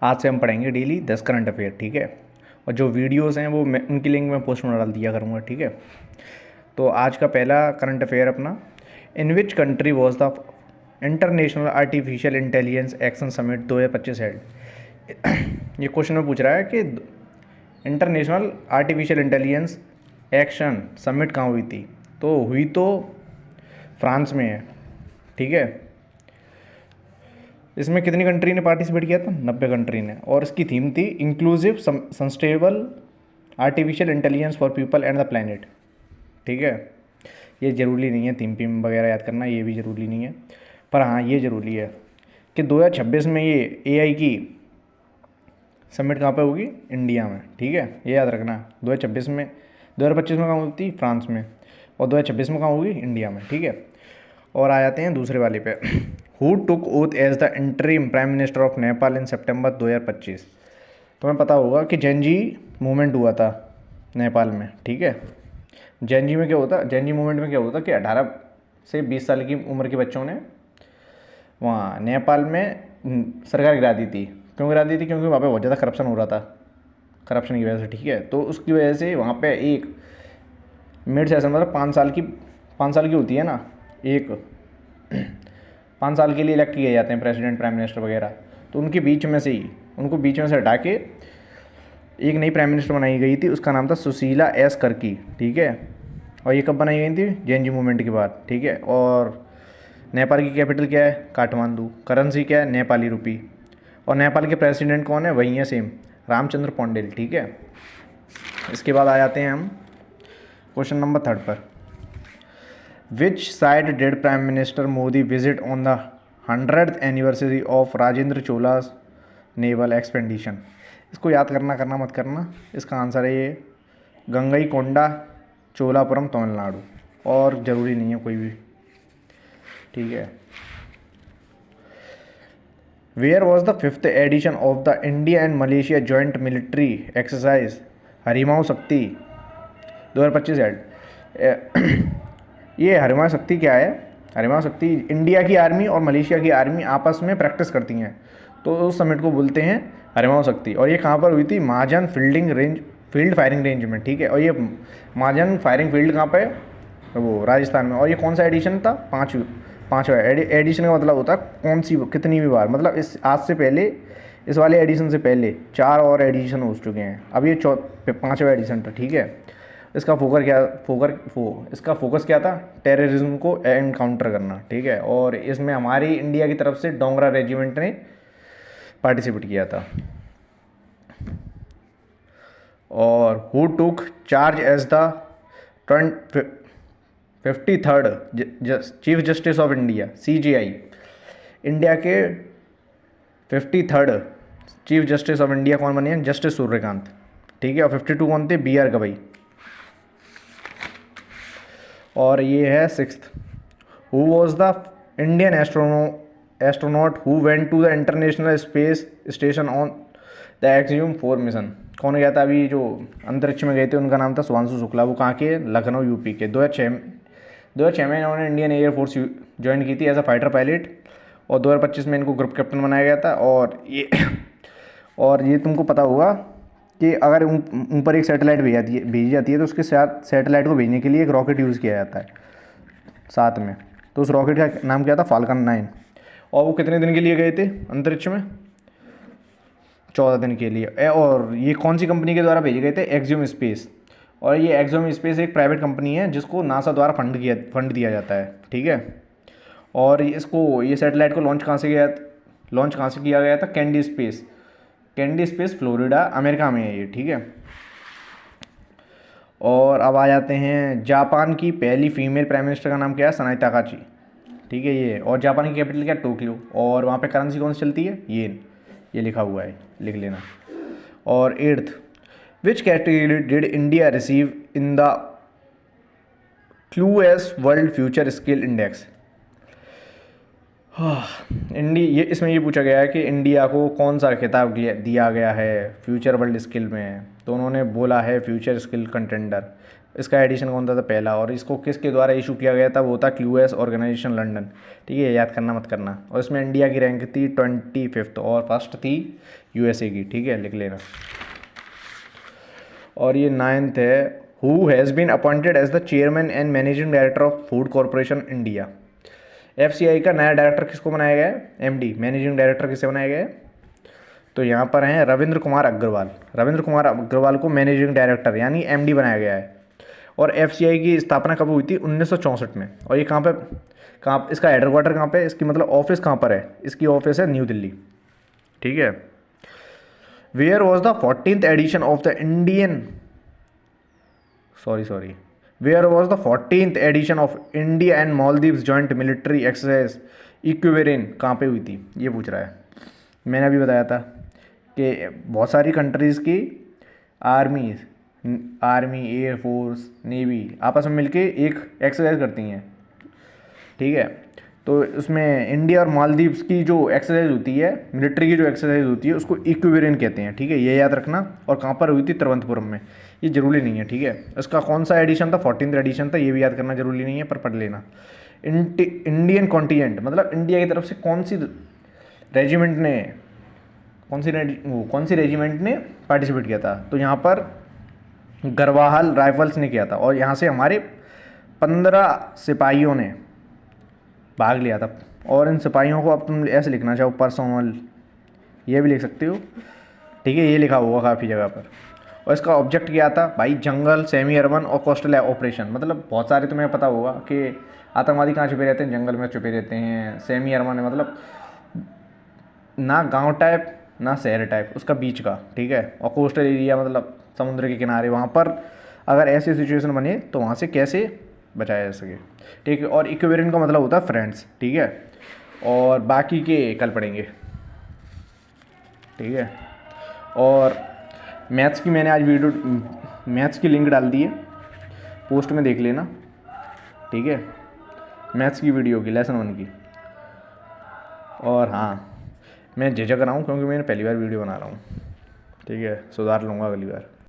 आज से हम पढ़ेंगे डेली 10 करंट अफेयर, ठीक है। और जो वीडियोस हैं वो मैं उनकी लिंक मैं पोस्ट में डाल दिया करूँगा, ठीक है। तो आज का पहला करंट अफेयर अपना, in which country was the international artificial intelligence action summit 2025 held. ये क्वेश्चन में पूछ रहा है कि international artificial intelligence action summit कहाँ हुई थी। तो हुई तो फ्रांस में है, ठीक है। इसमें कितनी कंट्री ने पार्टिसिपेट किया था? 90 कंट्री ने। और इसकी थीम थी inclusive sustainable artificial intelligence for people and the planet, ठीक है। ये ज़रूरी नहीं है थीम पीम वगैरह याद करना, ये भी ज़रूरी नहीं है, पर हाँ ये ज़रूरी है कि 2026 में ये एआई की समिट कहाँ पे होगी? इंडिया में, ठीक है। ये याद रखना, 2026 में, 2025 में कहाँ होती? फ्रांस में, और 2026 में कहाँ होगी? इंडिया में, ठीक है। और आ जाते हैं दूसरे वाले पे। Who took oath as the interim prime minister of Nepal in September 2025। तुम्हें पता होगा कि जेनजी मूवमेंट हुआ था नेपाल में, ठीक है। जेनजी में क्या होता? जेनजी मूवमेंट में क्या होता कि 18 से 20 साल की उम्र के बच्चों ने वहाँ नेपाल में सरकार गिरा दी थी। क्यों गिरा दी थी? क्योंकि वहाँ पे बहुत ज़्यादा करप्शन हो रहा था, करप्शन की वजह से, ठीक है। तो उसकी वजह से वहाँ पे एक मिड सेशन, मतलब 5 साल की होती है ना, एक 5 साल के लिए इलेक्ट किए जाते हैं प्रेसिडेंट, प्राइम मिनिस्टर वगैरह। तो उनके बीच में से ही, उनको बीच में से हटा के एक नई प्राइम मिनिस्टर बनाई गई थी, उसका नाम था सुशीला एस करकी, ठीक है। और ये कब बनाई गई थी? जेएनयू मूवमेंट के बाद, ठीक है। और नेपाल की कैपिटल क्या है? काठमांडू। करेंसी क्या है? नेपाली रुपी। और नेपाल के प्रेसिडेंट कौन है? वही है सेम, रामचंद्र पौंडेल, ठीक है। इसके बाद आ जाते हैं हम क्वेश्चन नंबर 3 पर। Which side did prime minister Modi visit on the 100th anniversary of Rajendra Cholas naval expedition. इसको याद करना मत करना। इसका आंसर है ये गंगईकोंडा, चोलापुरम, तमिलनाडु। और ज़रूरी नहीं है कोई भी, ठीक है। Where was the 5th edition of the India and Malaysia joint military exercise Harimau Shakti 2025 head. ये हरिमाऊ शक्ति क्या है? हरिमाऊ शक्ति इंडिया की आर्मी और मलेशिया की आर्मी आपस में प्रैक्टिस करती हैं, तो उस समिट को बोलते हैं हरिमाऊ शक्ति। और ये कहाँ पर हुई थी? महाजन फील्ड फायरिंग रेंज में, ठीक है। और ये महाजन फायरिंग फील्ड कहाँ पे? वो राजस्थान में। और ये कौन सा एडिशन था? पाँचवा एडिशन का मतलब होता है कौन सी, कितनी भी बार, मतलब इस आज से पहले, इस वाले एडिशन से पहले 4 और एडिशन हो चुके हैं, अब ये 5वां एडिशन था, ठीक है। इसका इसका फोकस क्या था? टेररिज्म को एनकाउंटर करना, ठीक है। और इसमें हमारी इंडिया की तरफ से डोंगरा रेजिमेंट ने पार्टिसिपेट किया था। और who took charge as the 53rd chief justice of India, CJI। India के 53rd chief justice of India कौन बने हैं? जस्टिस सूर्यकांत, ठीक है। और 52 कौन थे? BR गवई। और ये है 6th, who was the Indian astronaut who went to the international space station on the Axiom 4 mission. कौन गया था अभी जो अंतरिक्ष में गए थे? उनका नाम था सुभांशु शुक्ला। वो कहाँ के? लखनऊ, यूपी के। 2006 में इन्होंने इंडियन एयरफोर्स ज्वाइन की थी एज अ फाइटर पायलट। और 2025 में इनको ग्रुप कैप्टन बनाया गया था। और ये तुमको पता होगा कि अगर ऊपर एक सैटेलाइट भेजी जाती है तो उसके साथ सैटेलाइट को भेजने के लिए एक रॉकेट यूज़ किया जाता है साथ में। तो उस रॉकेट का नाम क्या था? फाल्कन 9। और वो कितने दिन के लिए गए थे अंतरिक्ष में? 14 दिन के लिए। और ये कौन सी कंपनी के द्वारा भेजे गए थे? Axiom space. और ये एक्सियम स्पेस एक प्राइवेट कंपनी है जिसको नासा द्वारा फंड दिया जाता है, ठीक है। और ये सैटेलाइट को लॉन्च कहाँ से किया गया था? कैंडी स्पेस फ्लोरिडा, अमेरिका में है ये, ठीक है। और अब आ जाते हैं जापान की पहली फीमेल प्राइम मिनिस्टर का नाम क्या है? सनाई ताकाची, ठीक है ये। और जापान की कैपिटल क्या है? टोक्यो। और वहाँ पे करेंसी कौन सी चलती है? येन। ये लिखा हुआ है, लिख लेना। और 8th, which category did India receive in the QS world future skill index. ये इसमें ये पूछा गया है कि इंडिया को कौन सा खिताब दिया गया है फ्यूचर वर्ल्ड स्किल में। तो उन्होंने बोला है फ्यूचर स्किल कंटेंडर। इसका एडिशन कौन सा था? पहला। और इसको किसके द्वारा इशू किया गया था? वो था QS ऑर्गेनाइजेशन लंदन। ठीक है, याद करना मत करना। और इसमें इंडिया की रैंक थी 25th और फर्स्ट थी USA की। ठीक है, लिख लेना। और ये 9th है, who has been appointed as the chairman and managing director of food corporation India. FCI का नया डायरेक्टर किसको बनाया गया है? MD, मैनेजिंग डायरेक्टर किसे बनाया गया है? तो यहाँ पर हैं रविंद्र कुमार अग्रवाल। रविंद्र कुमार अग्रवाल को मैनेजिंग डायरेक्टर यानी MD बनाया गया है। और FCI की स्थापना कब हुई थी? 1964 में। और ये कहाँ इसका हेडक्वार्टर कहाँ पे? इसकी मतलब ऑफिस कहाँ पर है? इसकी ऑफिस है न्यू दिल्ली। ठीक है। Where was the 14th edition of the Indian sorry where was the 14th edition of India and Maldives joint military exercise Ekuverin कहाँ पे हुई थी? ये पूछ रहा है। मैंने अभी बताया था कि बहुत सारी कंट्रीज़ की आर्मी एयरफोर्स नेवी आपस में मिलके एक एक्सरसाइज करती हैं। ठीक है, तो उसमें इंडिया और मालदीव्स की जो एक्सरसाइज होती है, मिलिट्री की जो एक्सरसाइज होती है, उसको इक्विवेरियन कहते हैं। ठीक है, ये याद रखना। और कहाँ पर हुई थी? तिरुवनंतपुरम में। ये जरूरी नहीं है। ठीक है, इसका कौन सा एडिशन था? 14th एडिशन था। ये भी याद करना जरूरी नहीं है, पर पढ़ लेना। इंडियन कॉन्टिजेंट मतलब इंडिया की तरफ से कौन सी रेजिमेंट ने पार्टिसिपेट किया था? तो यहाँ पर गरवाहल राइफल्स ने किया था। और यहाँ से हमारे 15 सिपाहियों ने भाग लिया था। और इन सिपाहियों को अब तुम ऐसे लिखना चाहो, पर्सनल, ये भी लिख सकते हो। ठीक है, ये लिखा होगा काफ़ी जगह पर। और इसका ऑब्जेक्ट क्या था भाई? जंगल, सेमी अर्बन और कोस्टल ऑपरेशन। मतलब बहुत सारे तुम्हें पता होगा कि आतंकवादी कहाँ छुपे रहते हैं? जंगल में छुपे रहते हैं। सेमी अर्बन मतलब ना गांव टाइप ना शहर टाइप, उसका बीच का। ठीक है, और कोस्टल एरिया मतलब समुद्र के किनारे। वहाँ पर अगर ऐसी सिचुएशन बने तो वहाँ से कैसे बचाया जा सके। ठीक है, और इक्विवेरियन का मतलब होता है फ्रेंड्स। ठीक है, और बाकी के कल पढ़ेंगे। ठीक है, और मैथ्स की मैंने आज मैथ्स की लिंक डाल दी है, पोस्ट में देख लेना। ठीक है, मैथ्स की वीडियो की, लेसन 1 की। और हाँ, मैं झिझक रहा हूँ क्योंकि मैंने पहली बार वीडियो बना रहा हूँ। ठीक है, सुधार लूँगा अगली बार।